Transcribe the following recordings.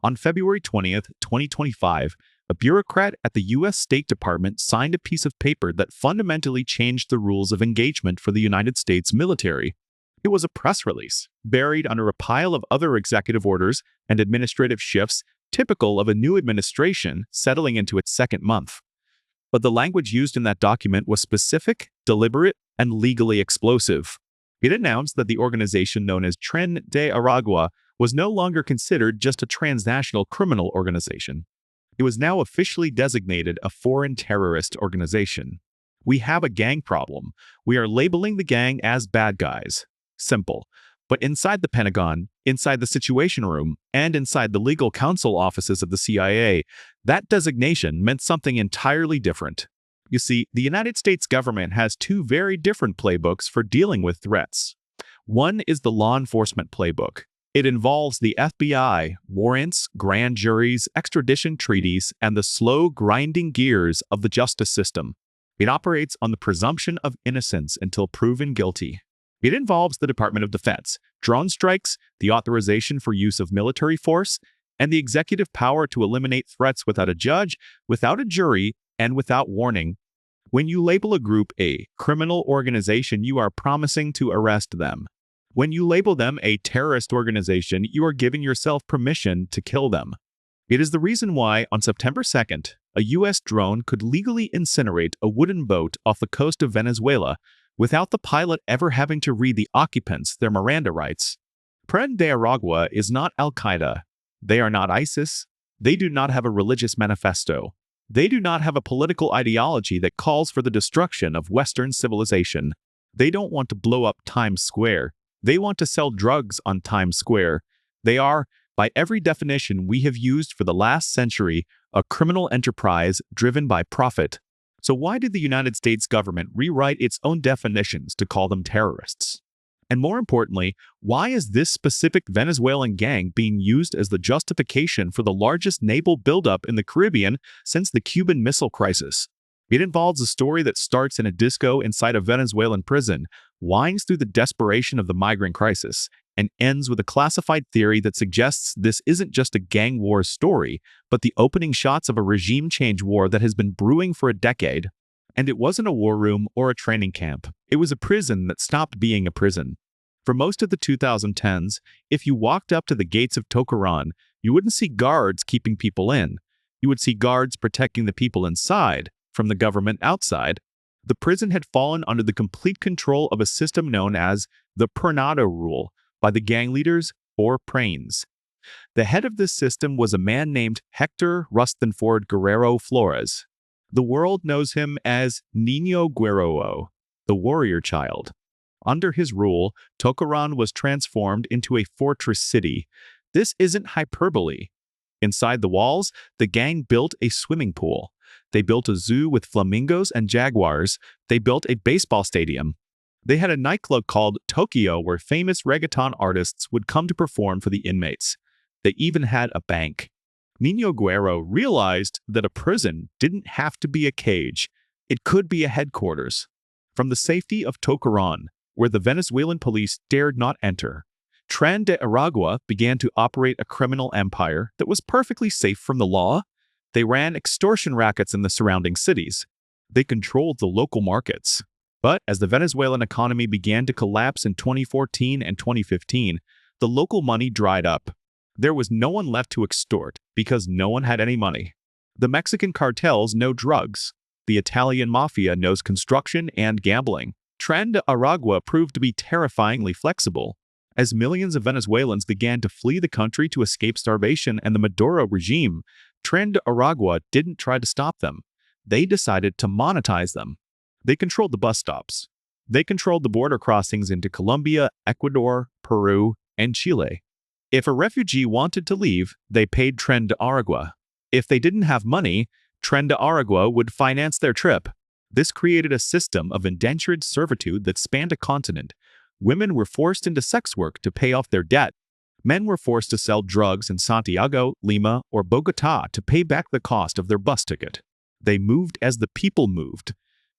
On February 20th, 2025, a bureaucrat at the U.S. State Department signed a piece of paper that fundamentally changed the rules of engagement for the United States military. It was a press release, buried under a pile of other executive orders and administrative shifts typical of a new administration settling into its second month. But the language used in that document was specific, deliberate, and legally explosive. It announced that the organization known as Tren de Aragua was no longer considered just a transnational criminal organization. It was now officially designated a foreign terrorist organization. We have a gang problem. We are labeling the gang as bad guys. Simple. But inside the Pentagon, inside the Situation Room, and inside the legal counsel offices of the CIA, that designation meant something entirely different. You see, the United States government has two very different playbooks for dealing with threats. One is the law enforcement playbook. It involves the FBI, warrants, grand juries, extradition treaties, and the slow grinding gears of the justice system. It operates on the presumption of innocence until proven guilty. It involves the Department of Defense, drone strikes, the authorization for use of military force, and the executive power to eliminate threats without a judge, without a jury, and without warning. When you label a group a criminal organization, you are promising to arrest them. When you label them a terrorist organization, you are giving yourself permission to kill them. It is the reason why, on September 2nd, a U.S. drone could legally incinerate a wooden boat off the coast of Venezuela without the pilot ever having to read the occupants their Miranda rights. Tren de Aragua is not Al-Qaeda. They are not ISIS. They do not have a religious manifesto. They do not have a political ideology that calls for the destruction of Western civilization. They don't want to blow up Times Square. They want to sell drugs on Times Square. They are, by every definition we have used for the last century, a criminal enterprise driven by profit. So why did the United States government rewrite its own definitions to call them terrorists? And more importantly, why is this specific Venezuelan gang being used as the justification for the largest naval buildup in the Caribbean since the Cuban Missile Crisis? It involves a story that starts in a disco inside a Venezuelan prison, winds through the desperation of the migrant crisis, and ends with a classified theory that suggests this isn't just a gang war story, but the opening shots of a regime change war that has been brewing for a decade. And it wasn't a war room or a training camp. It was a prison that stopped being a prison. For most of the 2010s, if you walked up to the gates of Tokorón, you wouldn't see guards keeping people in. You would see guards protecting the people inside from the government outside. The prison had fallen under the complete control of a system known as the Pernado Rule by the gang leaders, or Prains. The head of this system was a man named Hector Rustenford Guerrero Flores. The world knows him as Niño Guerrero, the warrior child. Under his rule, Tokorón was transformed into a fortress city. This isn't hyperbole. Inside the walls, the gang built a swimming pool. They built a zoo with flamingos and jaguars. They built a baseball stadium. They had a nightclub called Tokyo where famous reggaeton artists would come to perform for the inmates. They even had a bank. Niño Guerrero realized that a prison didn't have to be a cage. It could be a headquarters. From the safety of Tokorón, where the Venezuelan police dared not enter, Tren de Aragua began to operate a criminal empire that was perfectly safe from the law. They ran extortion rackets in the surrounding cities. They controlled the local markets. But as the Venezuelan economy began to collapse in 2014 and 2015, the local money dried up. There was no one left to extort because no one had any money. The Mexican cartels know drugs. The Italian mafia knows construction and gambling. Tren de Aragua proved to be terrifyingly flexible. As millions of Venezuelans began to flee the country to escape starvation and the Maduro regime, Tren de Aragua didn't try to stop them. They decided to monetize them. They controlled the bus stops. They controlled the border crossings into Colombia, Ecuador, Peru, and Chile. If a refugee wanted to leave, they paid Tren de Aragua. If they didn't have money, Tren de Aragua would finance their trip. This created a system of indentured servitude that spanned a continent. Women were forced into sex work to pay off their debt. Men were forced to sell drugs in Santiago, Lima, or Bogotá to pay back the cost of their bus ticket. They moved as the people moved.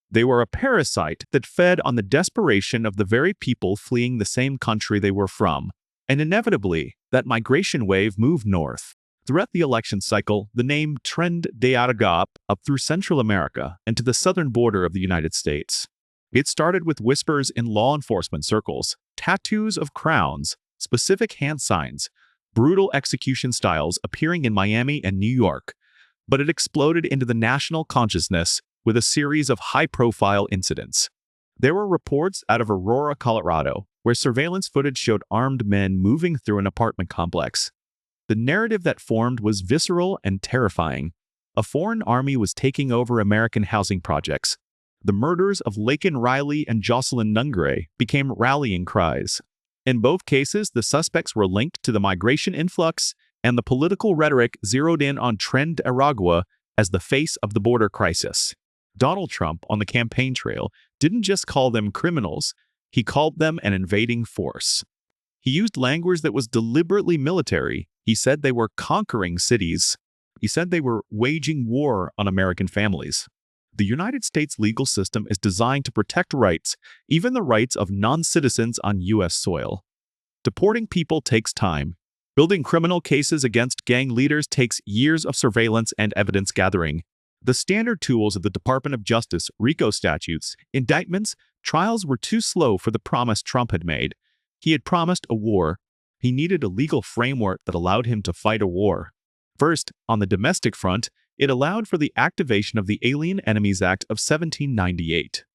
They were a parasite that fed on the desperation of the very people fleeing the same country they were from. And inevitably, that migration wave moved north. Throughout the election cycle, the name Tren de Aragua up through Central America and to the southern border of the United States. It started with whispers in law enforcement circles, tattoos of crowns, specific hand signs, brutal execution styles appearing in Miami and New York, but it exploded into the national consciousness with a series of high-profile incidents. There were reports out of Aurora, Colorado, where surveillance footage showed armed men moving through an apartment complex. The narrative that formed was visceral and terrifying. A foreign army was taking over American housing projects. The murders of Laken Riley and Jocelyn Nungray became rallying cries. In both cases, the suspects were linked to the migration influx, and the political rhetoric zeroed in on Tren de Aragua as the face of the border crisis. Donald Trump, on the campaign trail, didn't just call them criminals, he called them an invading force. He used language that was deliberately military. He said they were conquering cities. He said they were waging war on American families. The United States legal system is designed to protect rights, even the rights of non-citizens on U.S. soil. Deporting people takes time. Building criminal cases against gang leaders takes years of surveillance and evidence gathering. The standard tools of the Department of Justice, RICO statutes, indictments, trials were too slow for the promise Trump had made. He had promised a war. He needed a legal framework that allowed him to fight a war. First, on the domestic front, it allowed for the activation of the Alien Enemies Act of 1798.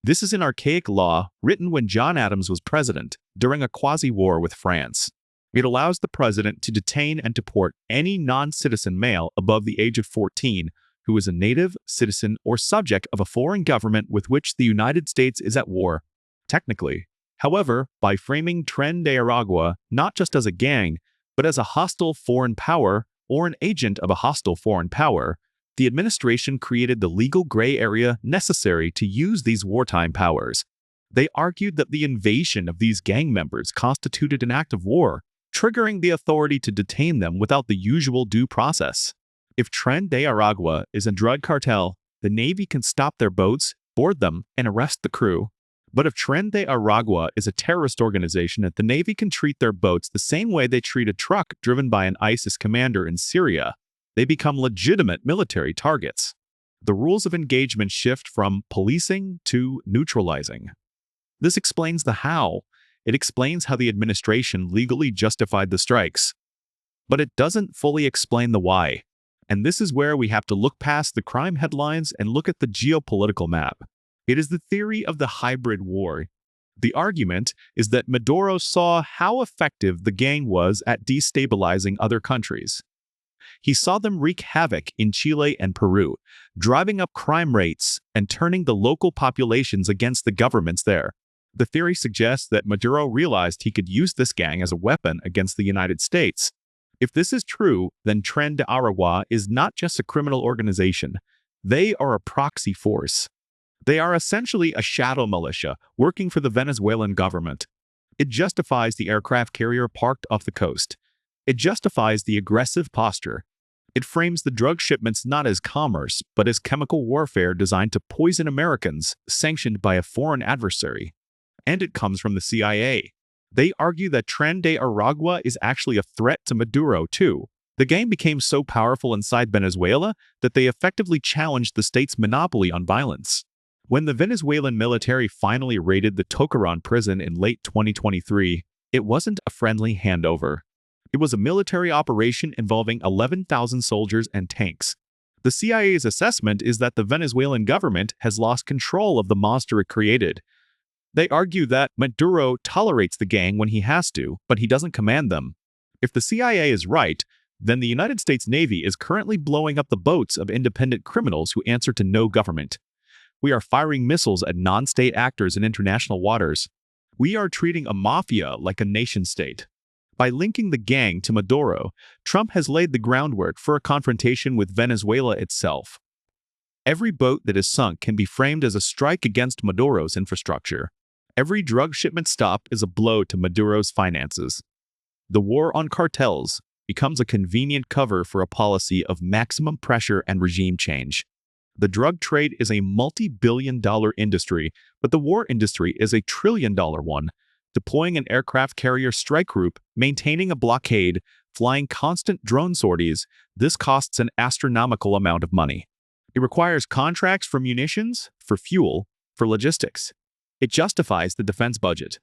This is an archaic law written when John Adams was president during a quasi-war with France. It allows the president to detain and deport any non-citizen male above the age of 14 who is a native, citizen, or subject of a foreign government with which the United States is at war. Technically, however, by framing Tren de Aragua not just as a gang, but as a hostile foreign power or an agent of a hostile foreign power, the administration created the legal gray area necessary to use these wartime powers. They argued that the invasion of these gang members constituted an act of war, triggering the authority to detain them without the usual due process. If Tren de Aragua is a drug cartel, the Navy can stop their boats, board them, and arrest the crew. But if Tren de Aragua is a terrorist organization, the Navy can treat their boats the same way they treat a truck driven by an ISIS commander in Syria. They become legitimate military targets. The rules of engagement shift from policing to neutralizing. This explains the how. It explains how the administration legally justified the strikes. But it doesn't fully explain the why. And this is where we have to look past the crime headlines and look at the geopolitical map. It is the theory of the hybrid war. The argument is that Maduro saw how effective the gang was at destabilizing other countries. He saw them wreak havoc in Chile and Peru, driving up crime rates and turning the local populations against the governments there. The theory suggests that Maduro realized he could use this gang as a weapon against the United States. If this is true, then Tren de Aragua is not just a criminal organization. They are a proxy force. They are essentially a shadow militia working for the Venezuelan government. It justifies the aircraft carrier parked off the coast. It justifies the aggressive posture. It frames the drug shipments not as commerce, but as chemical warfare designed to poison Americans, sanctioned by a foreign adversary. And it comes from the CIA. They argue that Tren de Aragua is actually a threat to Maduro, too. The gang became so powerful inside Venezuela that they effectively challenged the state's monopoly on violence. When the Venezuelan military finally raided the Tokorón prison in late 2023, it wasn't a friendly handover. It was a military operation involving 11,000 soldiers and tanks. The CIA's assessment is that the Venezuelan government has lost control of the monster it created. They argue that Maduro tolerates the gang when he has to, but he doesn't command them. If the CIA is right, then the United States Navy is currently blowing up the boats of independent criminals who answer to no government. We are firing missiles at non-state actors in international waters. We are treating a mafia like a nation-state. By linking the gang to Maduro, Trump has laid the groundwork for a confrontation with Venezuela itself. Every boat that is sunk can be framed as a strike against Maduro's infrastructure. Every drug shipment stop is a blow to Maduro's finances. The war on cartels becomes a convenient cover for a policy of maximum pressure and regime change. The drug trade is a multi-billion-dollar industry, but the war industry is a trillion-dollar one. Deploying an aircraft carrier strike group, maintaining a blockade, flying constant drone sorties, this costs an astronomical amount of money. It requires contracts for munitions, for fuel, for logistics. It justifies the defense budget.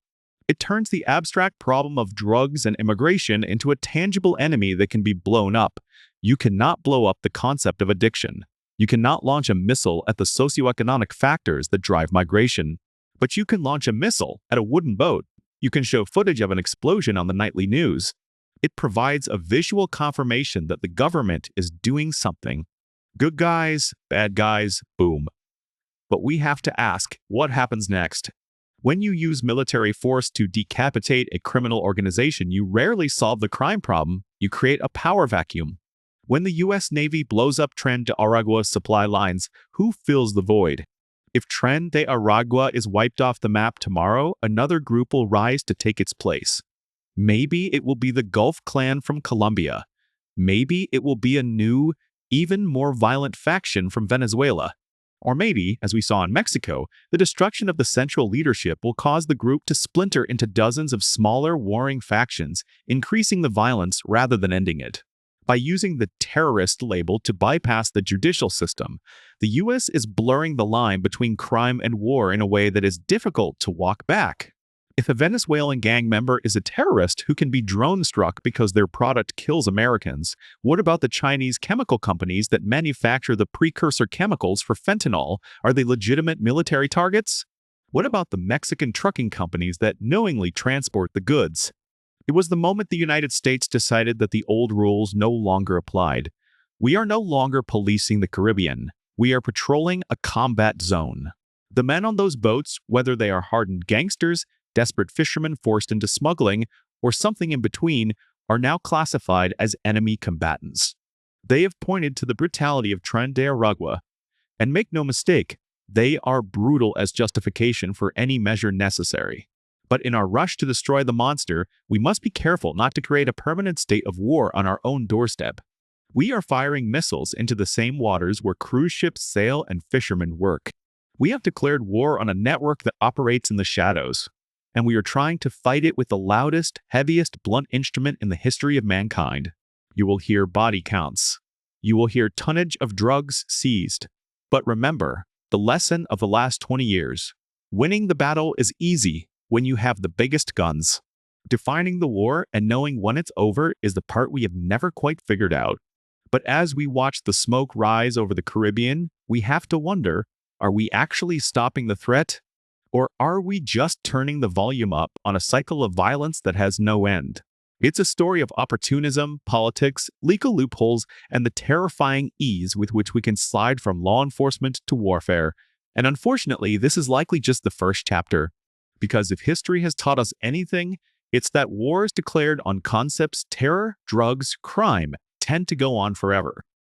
It turns the abstract problem of drugs and immigration into a tangible enemy that can be blown up. You cannot blow up the concept of addiction. You cannot launch a missile at the socioeconomic factors that drive migration. But you can launch a missile at a wooden boat. You can show footage of an explosion on the nightly news. It provides a visual confirmation that the government is doing something. Good guys, bad guys, boom. But we have to ask, what happens next? When you use military force to decapitate a criminal organization, you rarely solve the crime problem, you create a power vacuum. When the US Navy blows up Tren de Aragua supply lines, who fills the void? If Tren de Aragua is wiped off the map tomorrow, another group will rise to take its place. Maybe it will be the Gulf Clan from Colombia. Maybe it will be a new, even more violent faction from Venezuela. Or maybe, as we saw in Mexico, the destruction of the central leadership will cause the group to splinter into dozens of smaller, warring factions, increasing the violence rather than ending it. By using the terrorist label to bypass the judicial system, the US is blurring the line between crime and war in a way that is difficult to walk back. If a Venezuelan gang member is a terrorist who can be drone-struck because their product kills Americans, what about the Chinese chemical companies that manufacture the precursor chemicals for fentanyl? Are they legitimate military targets? What about the Mexican trucking companies that knowingly transport the goods? It was the moment the United States decided that the old rules no longer applied. We are no longer policing the Caribbean. We are patrolling a combat zone. The men on those boats, whether they are hardened gangsters, desperate fishermen forced into smuggling, or something in between, are now classified as enemy combatants. They have pointed to the brutality of Tren de Aragua. And make no mistake, they are brutal as justification for any measure necessary. But in our rush to destroy the monster, we must be careful not to create a permanent state of war on our own doorstep. We are firing missiles into the same waters where cruise ships sail and fishermen work. We have declared war on a network that operates in the shadows. And we are trying to fight it with the loudest, heaviest blunt instrument in the history of mankind. You will hear body counts. You will hear tonnage of drugs seized. But remember, the lesson of the last 20 years. Winning the battle is easy when you have the biggest guns. Defining the war and knowing when it's over is the part we have never quite figured out. But as we watch the smoke rise over the Caribbean, we have to wonder, are we actually stopping the threat? Or are we just turning the volume up on a cycle of violence that has no end? It's a story of opportunism, politics, legal loopholes, and the terrifying ease with which we can slide from law enforcement to warfare. And unfortunately, this is likely just the first chapter. Because if history has taught us anything, it's that wars declared on concepts terror, drugs, crime tend to go on forever.